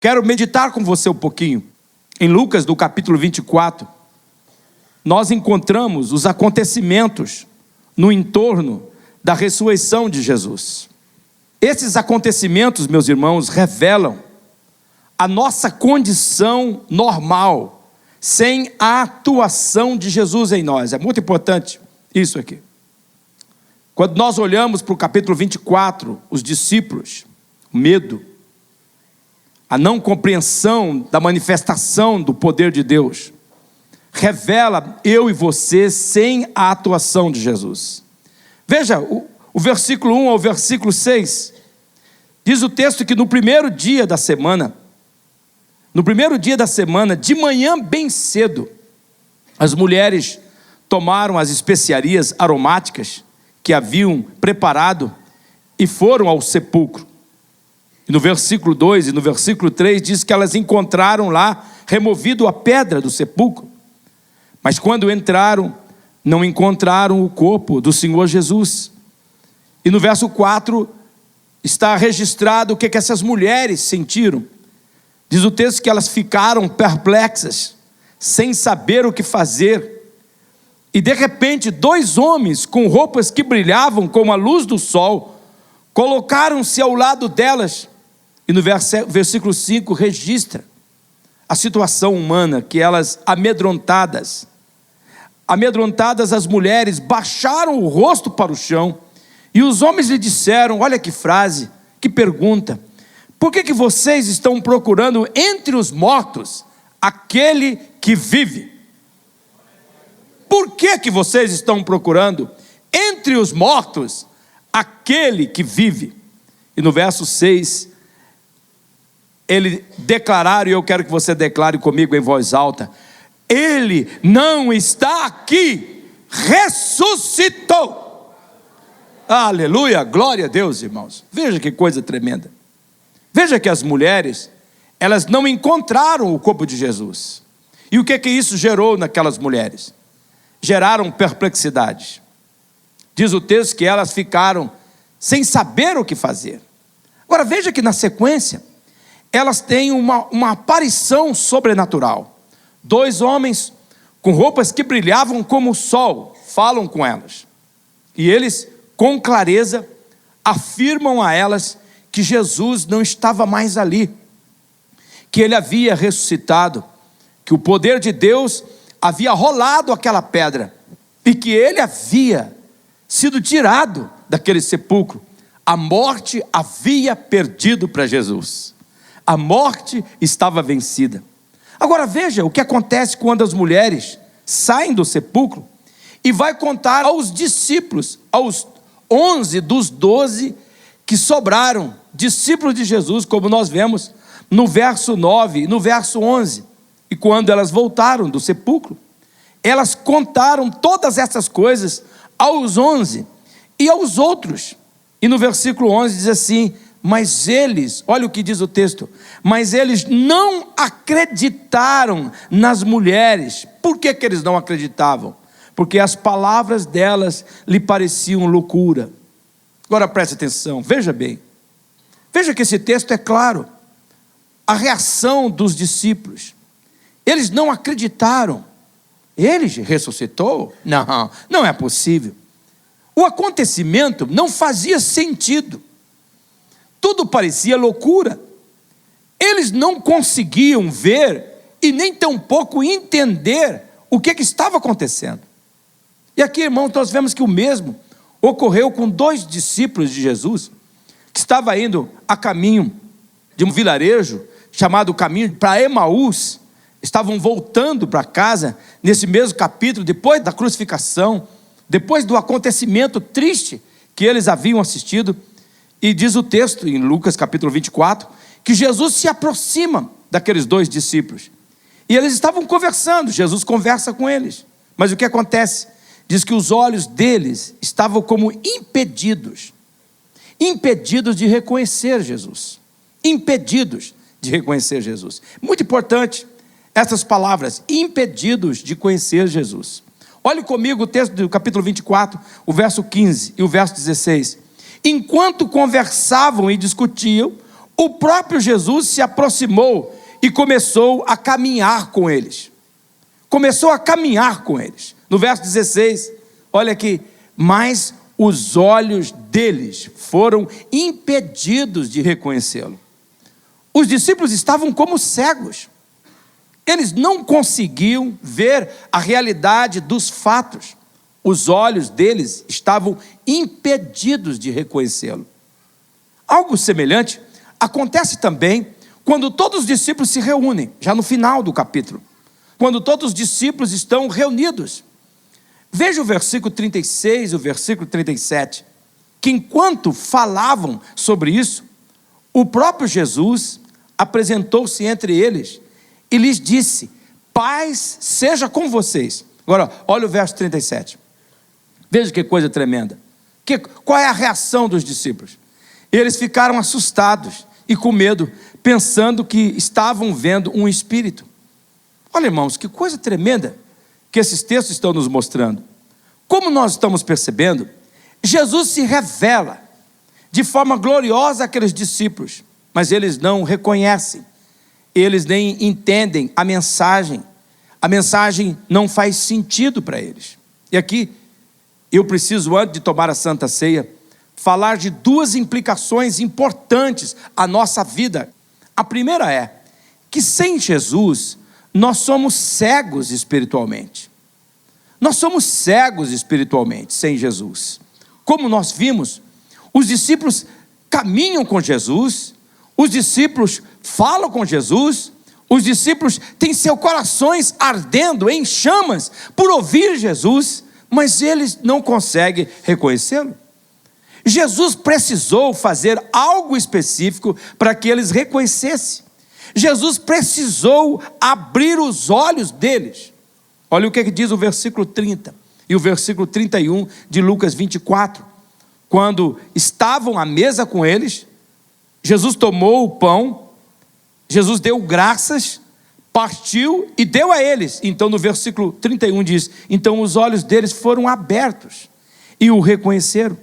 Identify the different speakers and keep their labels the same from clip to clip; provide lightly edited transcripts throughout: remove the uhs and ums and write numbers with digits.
Speaker 1: Quero meditar com você um pouquinho. Em Lucas, no capítulo 24, nós encontramos os acontecimentos no entorno da ressurreição de Jesus. Esses acontecimentos, meus irmãos, revelam a nossa condição normal, sem a atuação de Jesus em nós. É muito importante isso aqui. Quando nós olhamos para o capítulo 24, os discípulos, o medo, a não compreensão da manifestação do poder de Deus, revela eu e você sem a atuação de Jesus. Veja, o versículo 1 ao versículo 6, diz o texto que no primeiro dia da semana, de manhã bem cedo, as mulheres tomaram as especiarias aromáticas que haviam preparado e foram ao sepulcro. E no versículo 2 e no versículo 3 diz que elas encontraram lá removido a pedra do sepulcro. Mas quando entraram, não encontraram o corpo do Senhor Jesus. E no verso 4 está registrado o que essas mulheres sentiram. Diz o texto que elas ficaram perplexas, sem saber o que fazer. E de repente, dois homens com roupas que brilhavam como a luz do sol, colocaram-se ao lado delas. E no versículo 5 registra a situação humana, que elas amedrontadas, as mulheres baixaram o rosto para o chão, e os homens lhe disseram, olha que frase, que pergunta: por que vocês estão procurando entre os mortos aquele que vive? Por que vocês estão procurando entre os mortos aquele que vive? E no verso 6, ele declararam, e eu quero que você declare comigo em voz alta: ele não está aqui, ressuscitou. Aleluia, glória a Deus, irmãos. Veja que coisa tremenda. Veja que as mulheres, elas não encontraram o corpo de Jesus. E o que isso gerou naquelas mulheres? Geraram perplexidade. Diz o texto que elas ficaram sem saber o que fazer. Agora veja que na sequência, elas têm uma aparição sobrenatural. Dois homens com roupas que brilhavam como o sol falam com elas. E eles, com clareza, afirmam a elas que Jesus não estava mais ali, que ele havia ressuscitado, que o poder de Deus havia rolado aquela pedra e que ele havia sido tirado daquele sepulcro. A morte havia perdido para Jesus. A morte estava vencida. Agora veja o que acontece quando as mulheres saem do sepulcro e vai contar aos discípulos, aos 11 dos 12 que sobraram, discípulos de Jesus, como nós vemos no verso 9 e no verso 11. E quando elas voltaram do sepulcro, elas contaram todas essas coisas aos 11 e aos outros. E no versículo 11 diz assim: mas eles, olha o que diz o texto, mas eles não acreditaram nas mulheres. Por que eles não acreditavam? Porque as palavras delas lhe pareciam loucura. Agora preste atenção, veja bem. Veja que esse texto é claro. A reação dos discípulos. Eles não acreditaram. Ele ressuscitou? Não é possível. O acontecimento não fazia sentido. Tudo parecia loucura. Eles não conseguiam ver e nem tampouco entender o que estava acontecendo. E aqui, irmãos, nós vemos que o mesmo ocorreu com dois discípulos de Jesus, que estavam indo a caminho de um vilarejo chamado caminho para Emaús. Estavam voltando para casa, nesse mesmo capítulo, depois da crucificação, depois do acontecimento triste que eles haviam assistido. E diz o texto, em Lucas capítulo 24, que Jesus se aproxima daqueles dois discípulos. E eles estavam conversando, Jesus conversa com eles. Mas o que acontece? Diz que os olhos deles estavam como impedidos de reconhecer Jesus. Impedidos de reconhecer Jesus. Muito importante essas palavras, impedidos de conhecer Jesus. Olhe comigo o texto do capítulo 24, o verso 15 e o verso 16. Enquanto conversavam e discutiam, o próprio Jesus se aproximou e começou a caminhar com eles. Começou a caminhar com eles. No verso 16, olha aqui, mas os olhos deles foram impedidos de reconhecê-lo. Os discípulos estavam como cegos. Eles não conseguiam ver a realidade dos fatos. Os olhos deles estavam impedidos de reconhecê-lo. Algo semelhante acontece também quando todos os discípulos se reúnem, já no final do capítulo. Quando todos os discípulos estão reunidos. Veja o versículo 36 e o versículo 37, que enquanto falavam sobre isso, o próprio Jesus apresentou-se entre eles e lhes disse: paz seja com vocês. Agora, olha o verso 37. Veja que coisa tremenda. Qual é a reação dos discípulos? Eles ficaram assustados e com medo, pensando que estavam vendo um espírito. Olha, irmãos, que coisa tremenda que esses textos estão nos mostrando. Como nós estamos percebendo, Jesus se revela de forma gloriosa àqueles discípulos, mas eles não reconhecem, eles nem entendem a mensagem não faz sentido para eles. E aqui, eu preciso, antes de tomar a Santa Ceia, falar de duas implicações importantes à nossa vida. A primeira é que sem Jesus, nós somos cegos espiritualmente. Nós somos cegos espiritualmente sem Jesus. Como nós vimos, os discípulos caminham com Jesus, os discípulos falam com Jesus, os discípulos têm seus corações ardendo em chamas por ouvir Jesus, mas eles não conseguem reconhecê-lo. Jesus precisou fazer algo específico para que eles reconhecessem. Jesus precisou abrir os olhos deles. Olha o que diz o versículo 30 e o versículo 31 de Lucas 24. Quando estavam à mesa com eles, Jesus tomou o pão, Jesus deu graças, partiu e deu a eles. Então no versículo 31 diz: então os olhos deles foram abertos e o reconheceram.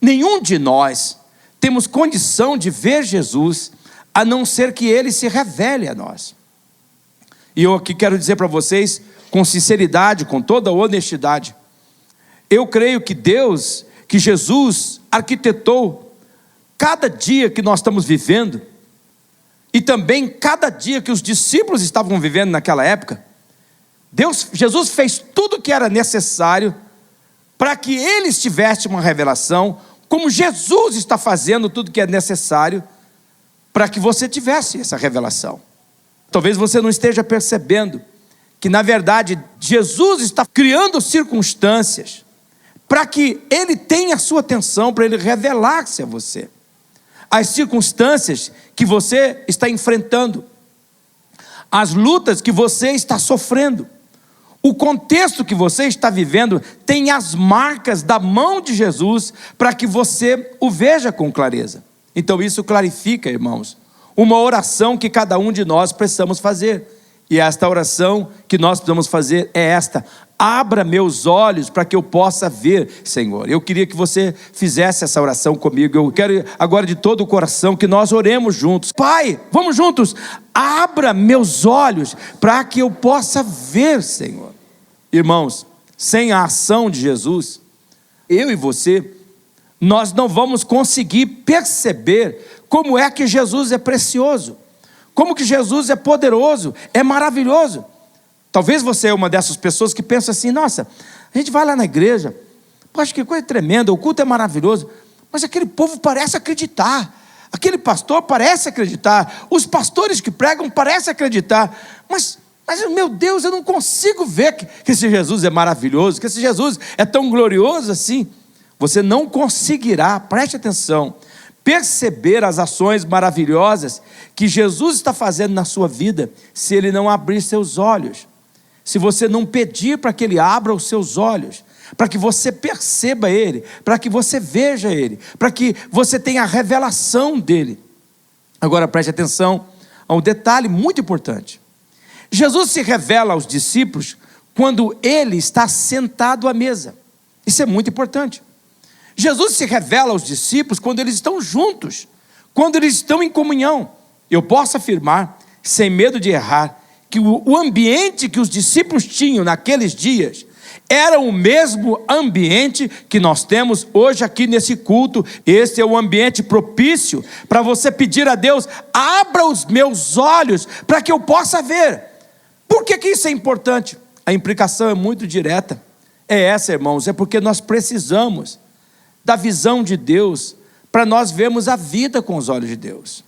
Speaker 1: Nenhum de nós temos condição de ver Jesus, a não ser que Ele se revele a nós. E eu aqui quero dizer para vocês, com sinceridade, com toda a honestidade, eu creio que Deus, que Jesus arquitetou cada dia que nós estamos vivendo, e também cada dia que os discípulos estavam vivendo naquela época, Jesus fez tudo o que era necessário para que eles tivessem uma revelação, como Jesus está fazendo tudo o que é necessário para que você tivesse essa revelação. Talvez você não esteja percebendo que na verdade Jesus está criando circunstâncias para que Ele tenha a sua atenção, para Ele revelar-se a você. As circunstâncias que você está enfrentando, as lutas que você está sofrendo, o contexto que você está vivendo tem as marcas da mão de Jesus para que você o veja com clareza. Então isso clarifica, irmãos, uma oração que cada um de nós precisamos fazer. E esta oração que nós precisamos fazer é esta: abra meus olhos para que eu possa ver, Senhor. Eu queria que você fizesse essa oração comigo. Eu quero agora de todo o coração que nós oremos juntos. Pai, vamos juntos. Abra meus olhos para que eu possa ver, Senhor. Irmãos, sem a ação de Jesus, eu e você, nós não vamos conseguir perceber como é que Jesus é precioso, como que Jesus é poderoso, é maravilhoso. Talvez você é uma dessas pessoas que pensa assim: nossa, a gente vai lá na igreja, poxa, que coisa tremenda, o culto é maravilhoso, mas aquele povo parece acreditar, aquele pastor parece acreditar, os pastores que pregam parecem acreditar, mas meu Deus, eu não consigo ver que esse Jesus é maravilhoso, que esse Jesus é tão glorioso assim. Você não conseguirá, preste atenção, perceber as ações maravilhosas que Jesus está fazendo na sua vida, se Ele não abrir seus olhos, se você não pedir para que Ele abra os seus olhos, para que você perceba Ele, para que você veja Ele, para que você tenha a revelação dEle. Agora preste atenção a um detalhe muito importante. Jesus se revela aos discípulos quando Ele está sentado à mesa. Isso é muito importante. Jesus se revela aos discípulos quando eles estão juntos, quando eles estão em comunhão. Eu posso afirmar, sem medo de errar, que o ambiente que os discípulos tinham naqueles dias era o mesmo ambiente que nós temos hoje aqui nesse culto. Esse é o ambiente propício para você pedir a Deus: abra os meus olhos para que eu possa ver. Por que isso é importante? A implicação é muito direta. É essa, irmãos, é porque nós precisamos da visão de Deus para nós vermos a vida com os olhos de Deus.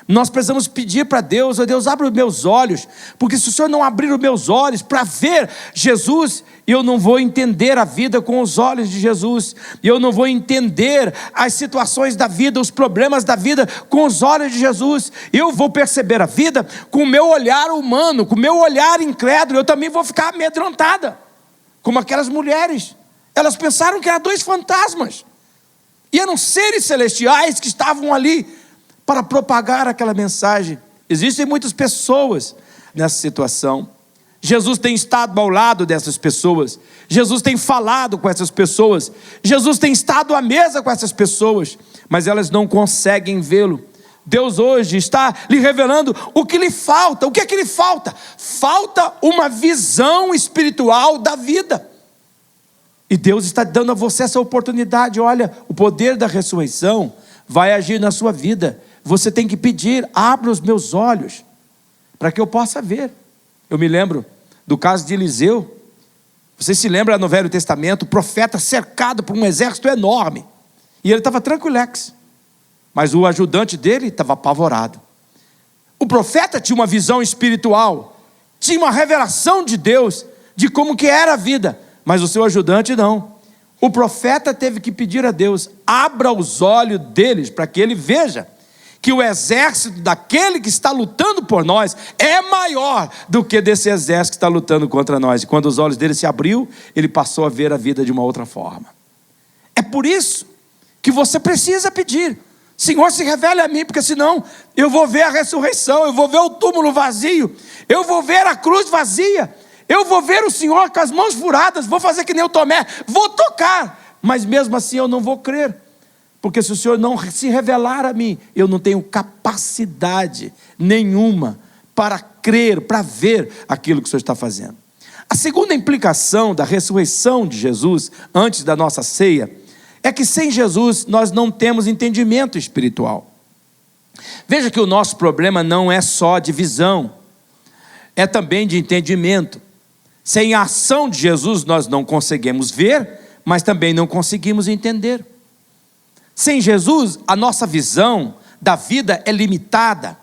Speaker 1: Nós precisamos pedir para Deus: ó Deus, abre os meus olhos, porque se o Senhor não abrir os meus olhos para ver Jesus, eu não vou entender a vida com os olhos de Jesus, eu não vou entender as situações da vida, os problemas da vida com os olhos de Jesus. Eu vou perceber a vida com o meu olhar humano, com o meu olhar incrédulo. Eu também vou ficar amedrontada, como aquelas mulheres. Elas pensaram que eram dois fantasmas, e eram seres celestiais que estavam ali para propagar aquela mensagem. Existem muitas pessoas nessa situação. Jesus tem estado ao lado dessas pessoas. Jesus tem falado com essas pessoas. Jesus tem estado à mesa com essas pessoas, mas elas não conseguem vê-lo. Deus hoje está lhe revelando o que lhe falta. O que é que lhe falta? Falta uma visão espiritual da vida. E Deus está dando a você essa oportunidade. Olha, o poder da ressurreição vai agir na sua vida. Você tem que pedir: abra os meus olhos para que eu possa ver. Eu me lembro do caso de Eliseu. Você se lembra no Velho Testamento, o profeta cercado por um exército enorme, e ele estava tranquilex, mas o ajudante dele estava apavorado. O profeta tinha uma visão espiritual, tinha uma revelação de Deus, de como que era a vida, mas o seu ajudante não. O profeta teve que pedir a Deus: abra os olhos deles para que ele veja que o exército daquele que está lutando por nós é maior do que desse exército que está lutando contra nós. E quando os olhos dele se abriu, ele passou a ver a vida de uma outra forma. É por isso que você precisa pedir: Senhor, se revele a mim, porque senão eu vou ver a ressurreição, eu vou ver o túmulo vazio, eu vou ver a cruz vazia, eu vou ver o Senhor com as mãos furadas, vou fazer que nem o Tomé, vou tocar, mas mesmo assim eu não vou crer. Porque se o Senhor não se revelar a mim, eu não tenho capacidade nenhuma para crer, para ver aquilo que o Senhor está fazendo. A segunda implicação da ressurreição de Jesus, antes da nossa ceia, é que sem Jesus nós não temos entendimento espiritual. Veja que o nosso problema não é só de visão, é também de entendimento. Sem a ação de Jesus nós não conseguimos ver, mas também não conseguimos entender. Sem Jesus, a nossa visão da vida é limitada,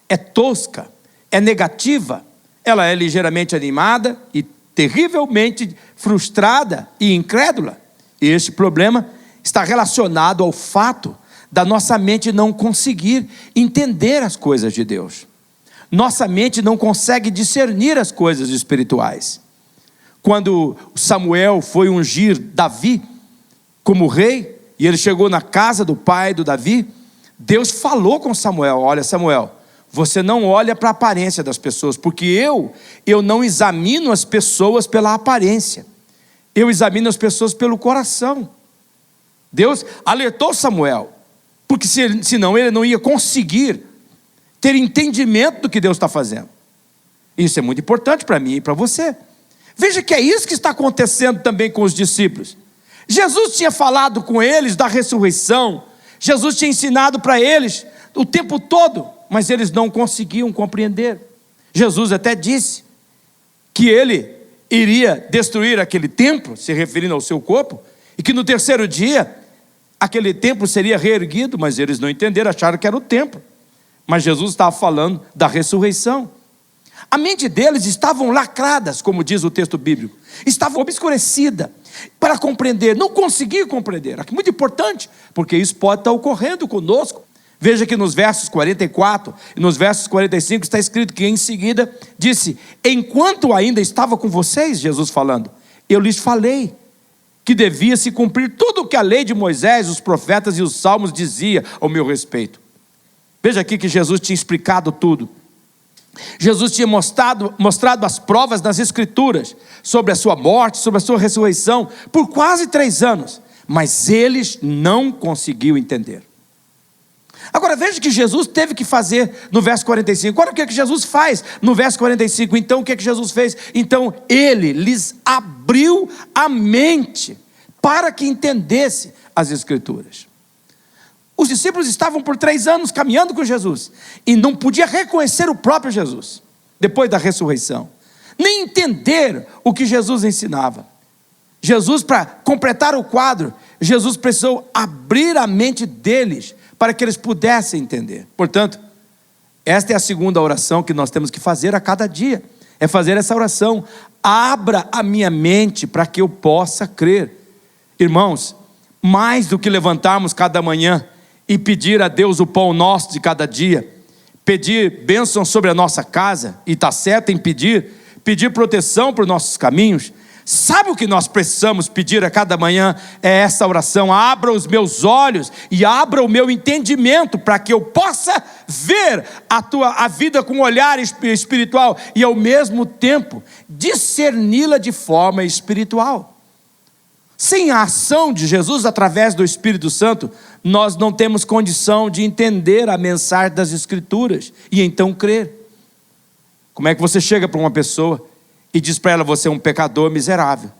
Speaker 1: é tosca, é negativa, ela é ligeiramente animada e terrivelmente frustrada e incrédula. E este problema está relacionado ao fato da nossa mente não conseguir entender as coisas de Deus. Nossa mente não consegue discernir as coisas espirituais. Quando Samuel foi ungir Davi como rei, e ele chegou na casa do pai do Davi, Deus falou com Samuel: olha, Samuel, você não olha para a aparência das pessoas, porque eu não examino as pessoas pela aparência, eu examino as pessoas pelo coração. Deus alertou Samuel, porque senão ele não ia conseguir ter entendimento do que Deus está fazendo. Isso é muito importante para mim e para você. Veja que é isso que está acontecendo também com os discípulos. Jesus tinha falado com eles da ressurreição, Jesus tinha ensinado para eles o tempo todo, mas eles não conseguiam compreender. Jesus até disse que ele iria destruir aquele templo, se referindo ao seu corpo, e que no terceiro dia aquele templo seria reerguido, mas eles não entenderam, acharam que era o templo. Mas Jesus estava falando da ressurreição. A mente deles estavam lacradas, como diz o texto bíblico, estava obscurecida para compreender, não conseguia compreender. Aqui muito importante, porque isso pode estar ocorrendo conosco. Veja que nos versos 44 e nos versos 45 está escrito que em seguida disse: enquanto ainda estava com vocês, Jesus falando, eu lhes falei que devia se cumprir tudo o que a lei de Moisés, os profetas e os salmos dizia ao meu respeito. Veja aqui que Jesus tinha explicado tudo. Jesus tinha mostrado as provas das Escrituras sobre a sua morte, sobre a sua ressurreição, por quase 3 anos, mas eles não conseguiam entender. Agora veja que Jesus teve que fazer no verso 45. Olha o que é que Jesus faz no verso 45. Então o que é que Jesus fez? Então ele lhes abriu a mente para que entendesse as Escrituras. Os discípulos estavam por 3 anos caminhando com Jesus e não podia reconhecer o próprio Jesus depois da ressurreição, nem entender o que Jesus ensinava. Jesus, para completar o quadro, Jesus precisou abrir a mente deles para que eles pudessem entender. Portanto, esta é a segunda oração que nós temos que fazer a cada dia, é fazer essa oração: abra a minha mente para que eu possa crer. Irmãos, mais do que levantarmos cada manhã e pedir a Deus o pão nosso de cada dia, pedir bênção sobre a nossa casa, e está certo em pedir proteção para os nossos caminhos, sabe o que nós precisamos pedir a cada manhã? É essa oração: abra os meus olhos e abra o meu entendimento, para que eu possa ver a vida com um olhar espiritual e ao mesmo tempo discerni-la de forma espiritual. Sem a ação de Jesus através do Espírito Santo, nós não temos condição de entender a mensagem das Escrituras e então crer. Como é que você chega para uma pessoa e diz para ela: você é um pecador miserável,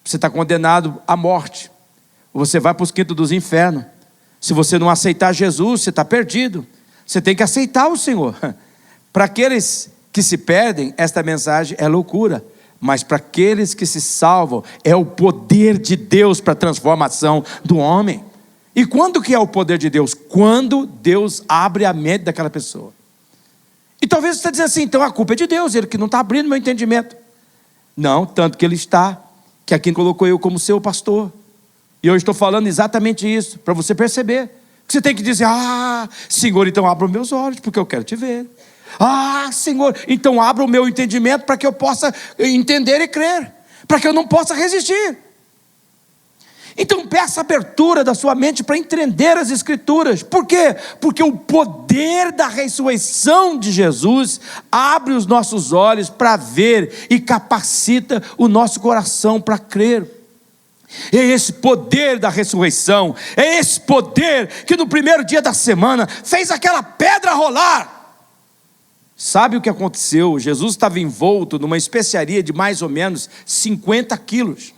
Speaker 1: você está condenado à morte, você vai para os quintos dos infernos, se você não aceitar Jesus, você está perdido, você tem que aceitar o Senhor. Para aqueles que se perdem, esta mensagem é loucura, mas para aqueles que se salvam, é o poder de Deus para a transformação do homem. E quando que é o poder de Deus? Quando Deus abre a mente daquela pessoa. E talvez você está dizendo assim: então a culpa é de Deus, Ele que não está abrindo meu entendimento. Não, tanto que Ele está, que aqui colocou eu como seu pastor. E eu estou falando exatamente isso, para você perceber. Que você tem que dizer: ah, Senhor, então abra os meus olhos, porque eu quero te ver. Ah, Senhor, então abra o meu entendimento para que eu possa entender e crer, para que eu não possa resistir. Então peça abertura da sua mente para entender as Escrituras. Por quê? Porque o poder da ressurreição de Jesus abre os nossos olhos para ver e capacita o nosso coração para crer. É esse poder da ressurreição, é esse poder que no primeiro dia da semana fez aquela pedra rolar. Sabe o que aconteceu? Jesus estava envolto numa especiaria de mais ou menos 50 quilos.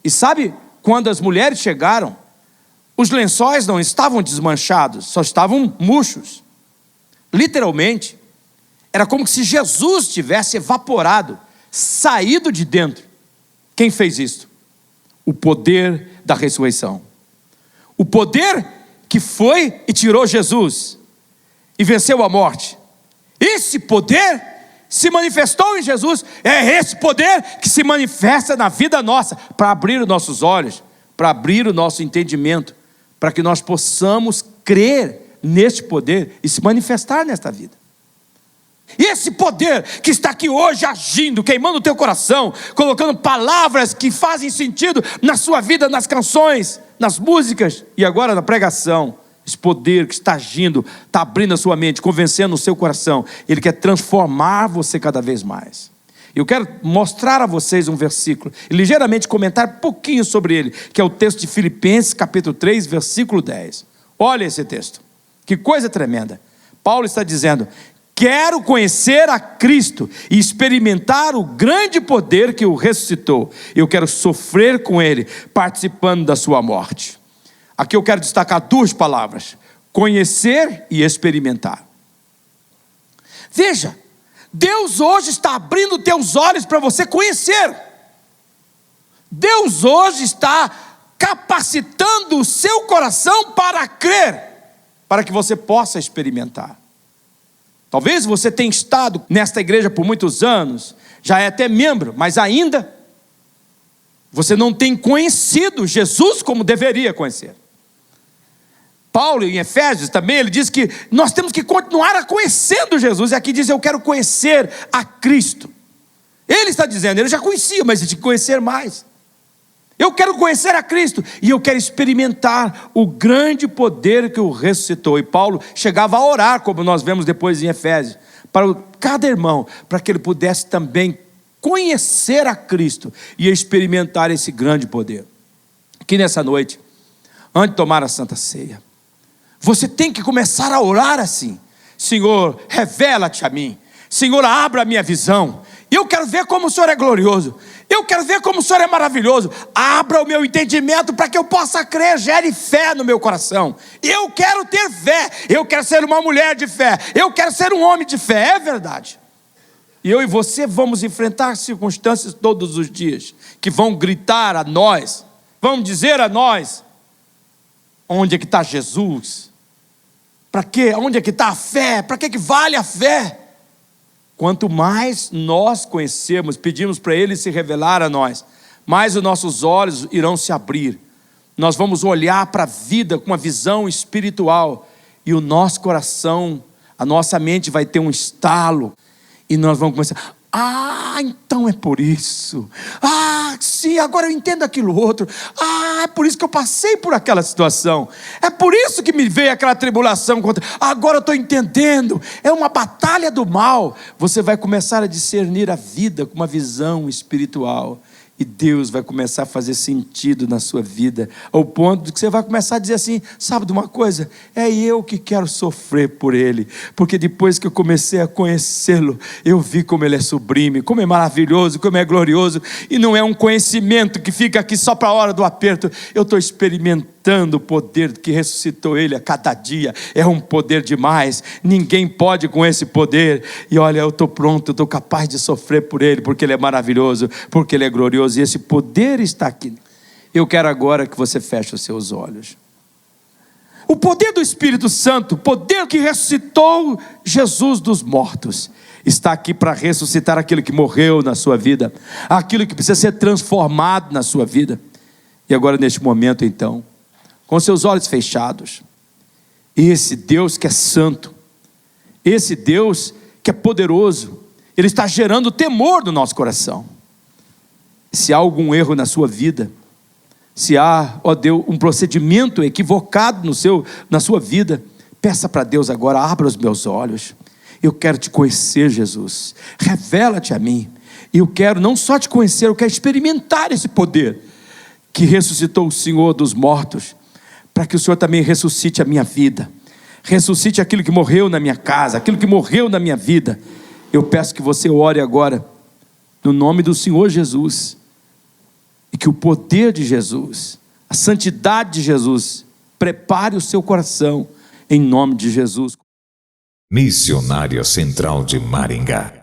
Speaker 1: E sabe, quando as mulheres chegaram, os lençóis não estavam desmanchados, só estavam murchos. Literalmente, era como se Jesus tivesse evaporado, saído de dentro. Quem fez isso? O poder da ressurreição. O poder que foi e tirou Jesus e venceu a morte. Esse poder se manifestou em Jesus. É esse poder que se manifesta na vida nossa, para abrir os nossos olhos, para abrir o nosso entendimento, para que nós possamos crer neste poder e se manifestar nesta vida. E esse poder que está aqui hoje agindo, queimando o teu coração, colocando palavras que fazem sentido na sua vida, nas canções, nas músicas e agora na pregação. Esse poder que está agindo, está abrindo a sua mente, convencendo o seu coração. Ele quer transformar você cada vez mais. Eu quero mostrar a vocês um versículo e ligeiramente comentar um pouquinho sobre ele, que é o texto de Filipenses capítulo 3, versículo 10. Olha esse texto, que coisa tremenda. Paulo está dizendo: quero conhecer a Cristo e experimentar o grande poder que o ressuscitou. Eu quero sofrer com ele, participando da sua morte. Aqui eu quero destacar 2 palavras: conhecer e experimentar. Veja, Deus hoje está abrindo teus olhos para você conhecer. Deus hoje está capacitando o seu coração para crer, para que você possa experimentar. Talvez você tenha estado nesta igreja por muitos anos, já é até membro, mas ainda você não tem conhecido Jesus como deveria conhecer. Paulo, em Efésios também, ele diz que nós temos que continuar conhecendo Jesus. E aqui diz: eu quero conhecer a Cristo. Ele está dizendo, ele já conhecia, mas ele tinha que conhecer mais. Eu quero conhecer a Cristo e eu quero experimentar o grande poder que o ressuscitou. E Paulo chegava a orar, como nós vemos depois em Efésios, para cada irmão, para que ele pudesse também conhecer a Cristo e experimentar esse grande poder. Aqui nessa noite, antes de tomar a Santa Ceia. Você tem que começar a orar assim: Senhor, revela-te a mim. Senhor, abra a minha visão. Eu quero ver como o Senhor é glorioso. Eu quero ver como o Senhor é maravilhoso. Abra o meu entendimento para que eu possa crer. Gere fé no meu coração. Eu quero ter fé. Eu quero ser uma mulher de fé. Eu quero ser um homem de fé. É verdade. E eu e você vamos enfrentar circunstâncias todos os dias que vão gritar a nós, vão dizer a nós: onde é que está Jesus? Para quê? Onde é que está a fé? Para que vale a fé? Quanto mais nós conhecemos, pedimos para Ele se revelar a nós, mais os nossos olhos irão se abrir. Nós vamos olhar para a vida com uma visão espiritual, e o nosso coração, a nossa mente vai ter um estalo, e nós vamos começar: então é por isso. Sim, agora eu entendo aquilo outro. É por isso que eu passei por aquela situação. É por isso que me veio aquela tribulação. Agora eu estou entendendo. É uma batalha do mal. Você vai começar a discernir a vida com uma visão espiritual. E Deus vai começar a fazer sentido na sua vida, ao ponto de que você vai começar a dizer assim: sabe de uma coisa? É eu que quero sofrer por Ele, porque depois que eu comecei a conhecê-lo, eu vi como Ele é sublime, como é maravilhoso, como é glorioso. E não é um conhecimento que fica aqui só para a hora do aperto. Eu estou experimentando o poder que ressuscitou Ele a cada dia. É um poder demais, ninguém pode com esse poder. E olha, eu estou pronto, eu estou capaz de sofrer por Ele, porque Ele é maravilhoso, porque Ele é glorioso. E esse poder está aqui. Eu quero agora que você feche os seus olhos. O poder do Espírito Santo, o poder que ressuscitou Jesus dos mortos, está aqui para ressuscitar aquilo que morreu na sua vida, aquilo que precisa ser transformado na sua vida. E agora, neste momento, então, com seus olhos fechados, esse Deus que é santo, esse Deus que é poderoso, Ele está gerando temor no nosso coração. Se há algum erro na sua vida, se há, ó Deus, um procedimento equivocado na sua vida, peça para Deus agora: abra os meus olhos, eu quero te conhecer, Jesus, revela-te a mim. E eu quero não só te conhecer, eu quero experimentar esse poder que ressuscitou o Senhor dos mortos, para que o Senhor também ressuscite a minha vida, ressuscite aquilo que morreu na minha casa, aquilo que morreu na minha vida. Eu peço que você ore agora, no nome do Senhor Jesus, e que o poder de Jesus, a santidade de Jesus, prepare o seu coração, em nome de Jesus.
Speaker 2: Missionária Central de Maringá.